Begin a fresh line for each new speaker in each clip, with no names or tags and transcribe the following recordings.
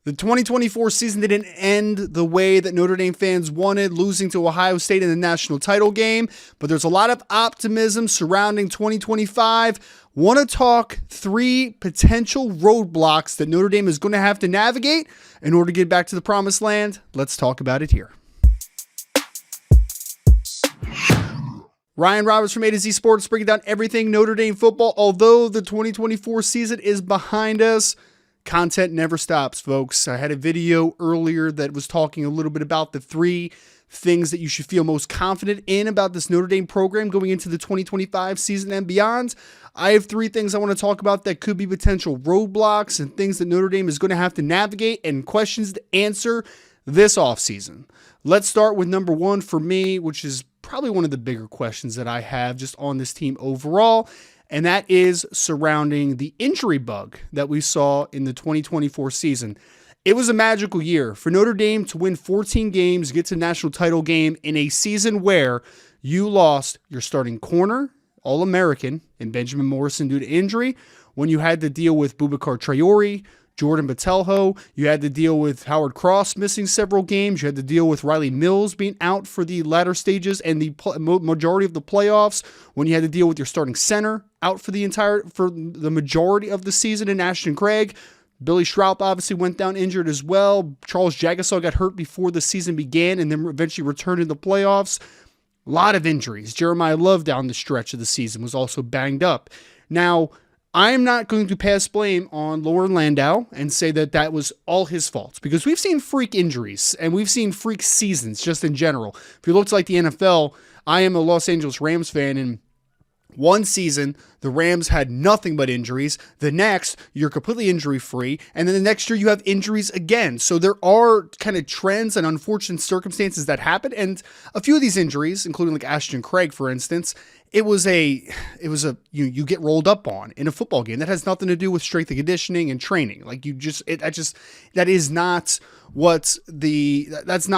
The 2024 season didn't end the way that Notre Dame fans wanted, losing to Ohio State in the national title game, but there's a lot of optimism surrounding 2025. Want to talk 3 potential roadblocks that Notre Dame is going to have to navigate in order to get back to the promised land? Let's talk about it here. Ryan Roberts from A to Z Sports breaking down everything Notre Dame football. Although the 2024 season is behind us, content never stops, folks. I had a video earlier that was talking a little bit about the 3 things that you should feel most confident in about this Notre Dame program going into the 2025 season and beyond. I have 3 things I want to talk about that could be potential roadblocks and things that Notre Dame is going to have to navigate and questions to answer this offseason. Let's start with number 1 for me, which is probably one of the bigger questions that I have just on this team overall, and that is surrounding the injury bug that we saw in the 2024 season. It was a magical year for Notre Dame to win 14 games, get to the national title game in a season where you lost your starting corner, All-American, and Benjamin Morrison due to injury, when you had to deal with Boubacar Traore, Jordan Botelho, you had to deal with Howard Cross missing several games, you had to deal with Riley Mills being out for the latter stages and the majority of the playoffs, when you had to deal with your starting center out for the majority of the season in Ashton Craig. Billy Schroep obviously went down injured as well. Charles Jagasaw got hurt before the season began and then eventually returned in the playoffs. A lot of injuries. Jeremiah Love down the stretch of the season was also banged up. Now, I'm not going to pass blame on Loren Landau and say that that was all his fault, because we've seen freak injuries and we've seen freak seasons just in general. If you look like the NFL, I am a Los Angeles Rams fan, and one season, the Rams had nothing but injuries. The next, you're completely injury-free. And then the next year, you have injuries again. So there are kind of trends and unfortunate circumstances that happen. And a few of these injuries, including like Ashton Craig, for instance, you get rolled up on in a football game. That has nothing to do with strength and conditioning and training. Like that's not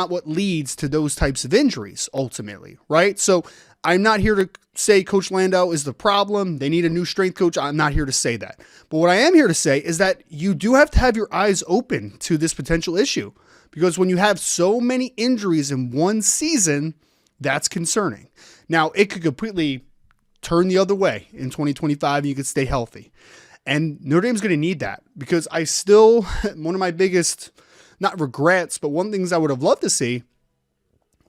what leads to those types of injuries ultimately, right? So I'm not here to say Coach Landau is the problem. They need a new strength coach. I'm not here to say that. But what I am here to say is that you do have to have your eyes open to this potential issue, because when you have so many injuries in one season, that's concerning. Now, it could completely turn the other way in 2025 and you could stay healthy. And Notre Dame's going to need that, because one of my biggest, not regrets, but one of the things I would have loved to see,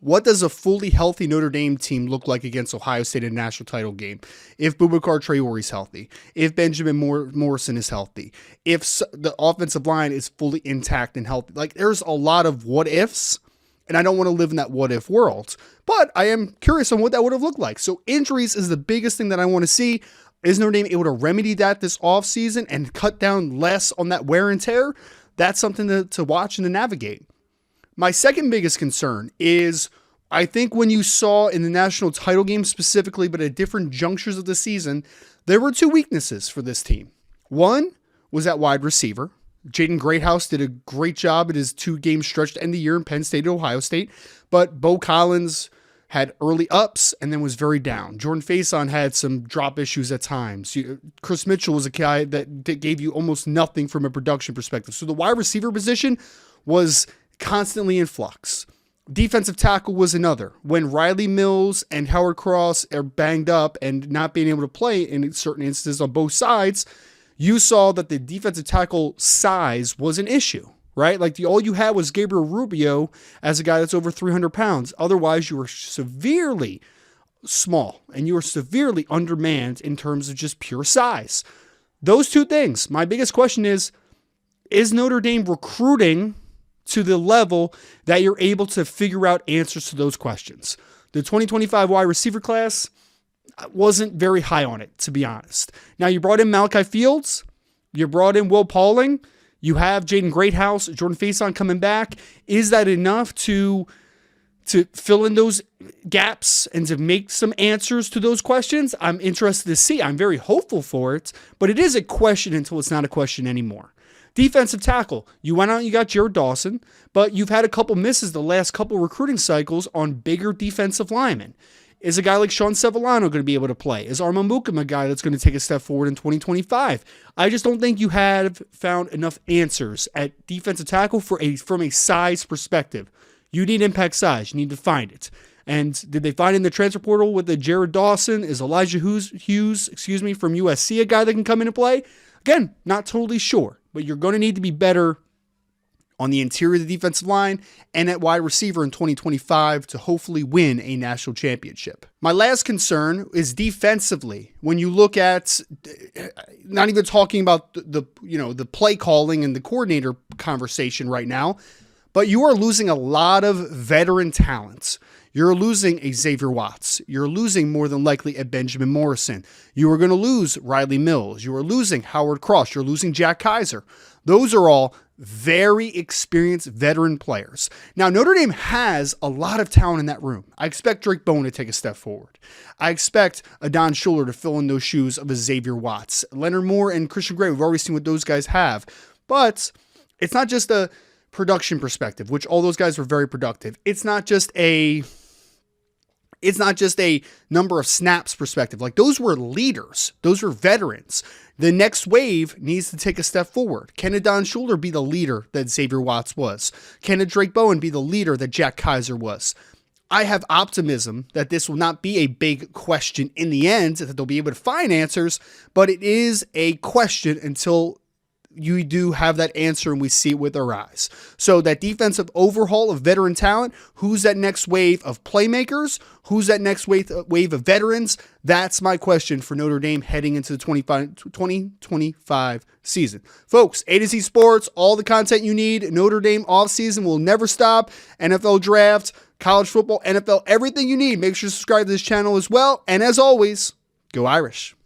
what does a fully healthy Notre Dame team look like against Ohio State in a national title game? If Boubacar Traore is healthy, if Benjamin Morrison is healthy, if the offensive line is fully intact and healthy. Like, there's a lot of what ifs, and I don't want to live in that what if world, but I am curious on what that would have looked like. So injuries is the biggest thing that I want to see. Is Notre Dame able to remedy that this offseason and cut down less on that wear and tear? That's something to watch and to navigate. My second biggest concern is, I think when you saw in the national title game specifically, but at different junctures of the season, there were 2 weaknesses for this team. One was at wide receiver. Jaden Greathouse did a great job at his 2-game stretch to end the year in Penn State and Ohio State, but Bo Collins had early ups and then was very down. Jordan Faison had some drop issues at times. Chris Mitchell was a guy that gave you almost nothing from a production perspective. So the wide receiver position was constantly in flux. Defensive tackle was another. When Riley Mills and Howard Cross are banged up and not being able to play in certain instances on both sides, you saw that the defensive tackle size was an issue, right? Like all you had was Gabriel Rubio as a guy that's over 300 pounds. Otherwise, you were severely small and you were severely undermanned in terms of just pure size. Those 2 things. My biggest question is Notre Dame recruiting to the level that you're able to figure out answers to those questions? The 2025 wide receiver class, I wasn't very high on it, to be honest. Now, you brought in Malachi Fields, you brought in Will Pauling, you have Jaden Greathouse, Jordan Faison coming back. Is that enough to fill in those gaps and to make some answers to those questions? I'm interested to see. I'm very hopeful for it, but it is a question until it's not a question anymore. Defensive tackle, you went out and you got Jared Dawson, but you've had a couple misses the last couple recruiting cycles on bigger defensive linemen. Is a guy like Sean Sevillano going to be able to play? Is Armand Bukum a guy that's going to take a step forward in 2025? I just don't think you have found enough answers at defensive tackle from a size perspective. You need impact size. You need to find it. And did they find in the transfer portal with the Jared Dawson? Is Elijah Hughes, from USC a guy that can come in and play? Again, not totally sure, but you're going to need to be better on the interior of the defensive line and at wide receiver in 2025 to hopefully win a national championship. My last concern is defensively. When you look at, not even talking about the play calling and the coordinator conversation right now, but you are losing a lot of veteran talent. You're losing a Xavier Watts. You're losing more than likely a Benjamin Morrison. You are going to lose Riley Mills. You are losing Howard Cross. You're losing Jack Kaiser. Those are all very experienced veteran players. Now, Notre Dame has a lot of talent in that room. I expect Drake Bowen to take a step forward. I expect Adon Schuler to fill in those shoes of a Xavier Watts. Leonard Moore and Christian Gray, we've already seen what those guys have. But it's not just a production perspective, which all those guys were very productive. It's not just a number of snaps perspective. Like, those were leaders. Those were veterans. The next wave needs to take a step forward. Can Adon Schuler be the leader that Xavier Watts was? Can a Drake Bowen be the leader that Jack Kaiser was? I have optimism that this will not be a big question in the end, that they'll be able to find answers, but it is a question until you do have that answer and we see it with our eyes. So that defensive overhaul of veteran talent, who's that next wave of playmakers? Who's that next wave of veterans? That's my question for Notre Dame heading into the 2025 season. Folks, A to Z Sports, all the content you need. Notre Dame offseason will never stop. NFL draft, college football, NFL, everything you need. Make sure to subscribe to this channel as well. And as always, go Irish.